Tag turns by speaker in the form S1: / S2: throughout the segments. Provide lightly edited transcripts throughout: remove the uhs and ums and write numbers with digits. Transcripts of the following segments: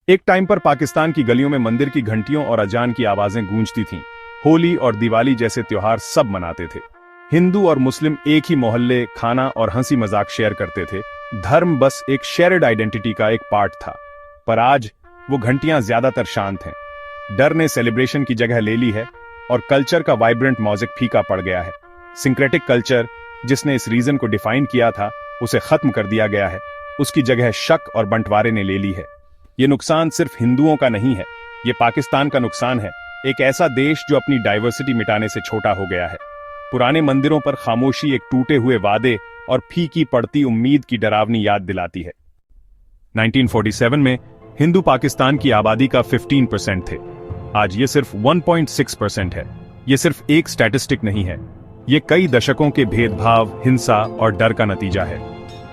S1: एक टाइम पर पाकिस्तान की गलियों में मंदिर की घंटियों और अजान की आवाजें गूंजती थीं। होली और दिवाली जैसे त्योहार सब मनाते थे। हिंदू और मुस्लिम एक ही मोहल्ले, खाना और हंसी मजाक शेयर करते थे। धर्म बस एक शेयर्ड आइडेंटिटी का एक पार्ट था। पर आज वो घंटियां ज्यादातर शांत हैं। डर ने सेलिब्रेशन की जगह ले ली है और कल्चर का वाइब्रेंट म्यूजिक फीका पड़ गया है। सिंक्रेटिक कल्चर, जिसने इस रीजन को डिफाइन किया था, उसे खत्म कर दिया गया है। उसकी जगह शक और बंटवारे ने ले ली है। ये नुकसान सिर्फ हिंदुओं का नहीं है, ये पाकिस्तान का नुकसान है। एक ऐसा देश जो अपनी डाइवर्सिटी मिटाने से छोटा हो गया है। पुराने मंदिरों पर खामोशी एक टूटे हुए वादे और फीकी पड़ती उम्मीद की डरावनी याद दिलाती है। 1947 में हिंदू पाकिस्तान की आबादी का 15% थे। आज ये सिर्फ 1.6% है। ये सिर्फ एक स्टैटिस्टिक नहीं है, ये कई दशकों के भेदभाव, हिंसा और डर का नतीजा है।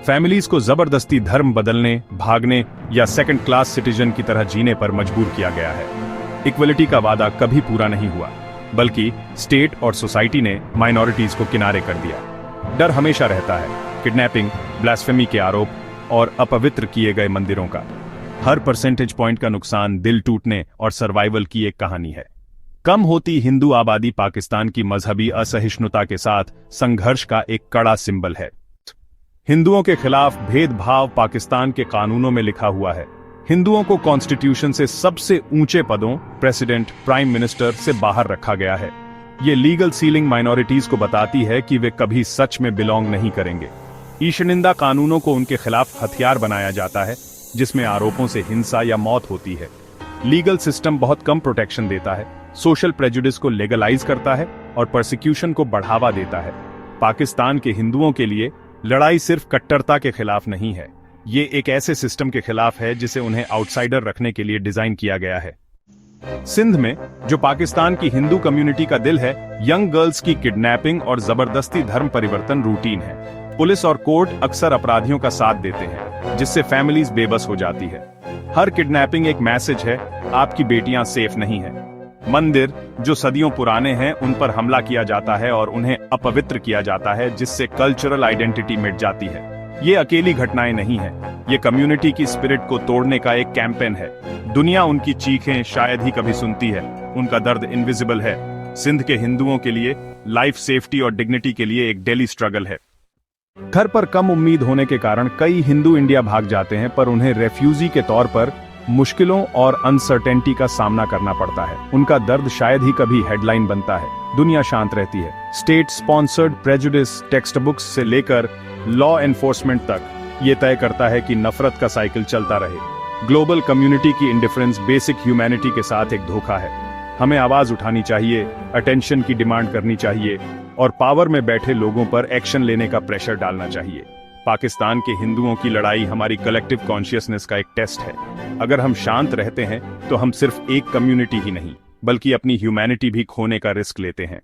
S1: फैमिलीज को जबरदस्ती धर्म बदलने, भागने या सेकंड क्लास सिटीजन की तरह जीने पर मजबूर किया गया है। इक्वलिटी का वादा कभी पूरा नहीं हुआ, बल्कि स्टेट और सोसाइटी ने माइनॉरिटीज को किनारे कर दिया। डर हमेशा रहता है, किडनैपिंग, ब्लास्फेमी के आरोप और अपवित्र किए गए मंदिरों का। हर परसेंटेज पॉइंट का नुकसान दिल टूटने और सर्वाइवल की एक कहानी है। कम होती हिंदू आबादी पाकिस्तान की मजहबी असहिष्णुता के साथ संघर्ष का एक कड़ा सिंबल है। हिंदुओं के खिलाफ भेदभाव पाकिस्तान के कानूनों में लिखा हुआ है। हिंदुओं को कॉन्स्टिट्यूशन से सबसे ऊंचे पदों, प्रेसिडेंट, प्राइम मिनिस्टर से बाहर रखा गया है। ये लीगल सीलिंग माइनॉरिटीज को बताती है कि वे कभी सच में बिलोंग नहीं करेंगे। ईशनिंदा कानूनों को उनके खिलाफ हथियार बनाया जाता है, जिसमें आरोपों से हिंसा या मौत होती है। लीगल सिस्टम बहुत कम प्रोटेक्शन देता है, सोशल प्रेजुडिस को लीगलाइज करता है और प्रोसिक्यूशन को बढ़ावा देता है। पाकिस्तान के हिंदुओं के लिए लड़ाई सिर्फ कट्टरता के खिलाफ नहीं है, ये एक ऐसे सिस्टम के खिलाफ है जिसे उन्हें आउटसाइडर रखने के लिए डिजाइन किया गया है। सिंध में, जो पाकिस्तान की हिंदू कम्युनिटी का दिल है, यंग गर्ल्स की किडनैपिंग और जबरदस्ती धर्म परिवर्तन रूटीन है। पुलिस और कोर्ट अक्सर अपराधियों का साथ देते हैं, जिससे फैमिलीज बेबस हो जाती है। हर किडनैपिंग एक मैसेज है, आपकी बेटियां सेफ नहीं है। मंदिर, जो सदियों पुराने हैं, उन पर हमला किया जाता है और उन्हें अपवित्र किया जाता है, जिससे कल्चरल आइडेंटिटी मिट जाती है। ये अकेली घटनाएं नहीं है, ये कम्युनिटी की स्पिरिट को तोड़ने का एक कैंपेन है। दुनिया उनकी चीखें शायद ही कभी सुनती है, उनका दर्द इनविजिबल है। सिंध के हिंदुओं के लिए लाइफ, सेफ्टी और डिग्निटी के लिए एक डेली स्ट्रगल है। घर पर कम उम्मीद होने के कारण कई हिंदू इंडिया भाग जाते हैं, पर उन्हें रेफ्यूजी के तौर पर मुश्किलों और अनसर्टेनिटी का सामना करना पड़ता है। उनका दर्द शायद ही कभी हेडलाइन बनता है। दुनिया शांत रहती है। State sponsored prejudice text books से लेकर लॉ एनफोर्समेंट तक ये तय करता है कि नफरत का साइकिल चलता रहे। ग्लोबल कम्युनिटी की इंडिफरेंस बेसिक ह्यूमैनिटी के साथ एक धोखा है। हमें आवाज उठानी चाहिए, अटेंशन की डिमांड करनी चाहिए और पावर में बैठे लोगों पर एक्शन लेने का प्रेशर डालना चाहिए। पाकिस्तान के हिंदुओं की लड़ाई हमारी कलेक्टिव कॉन्शियसनेस का एक टेस्ट है। अगर हम शांत रहते हैं तो हम सिर्फ एक कम्युनिटी ही नहीं, बल्कि अपनी ह्यूमैनिटी भी खोने का रिस्क लेते हैं।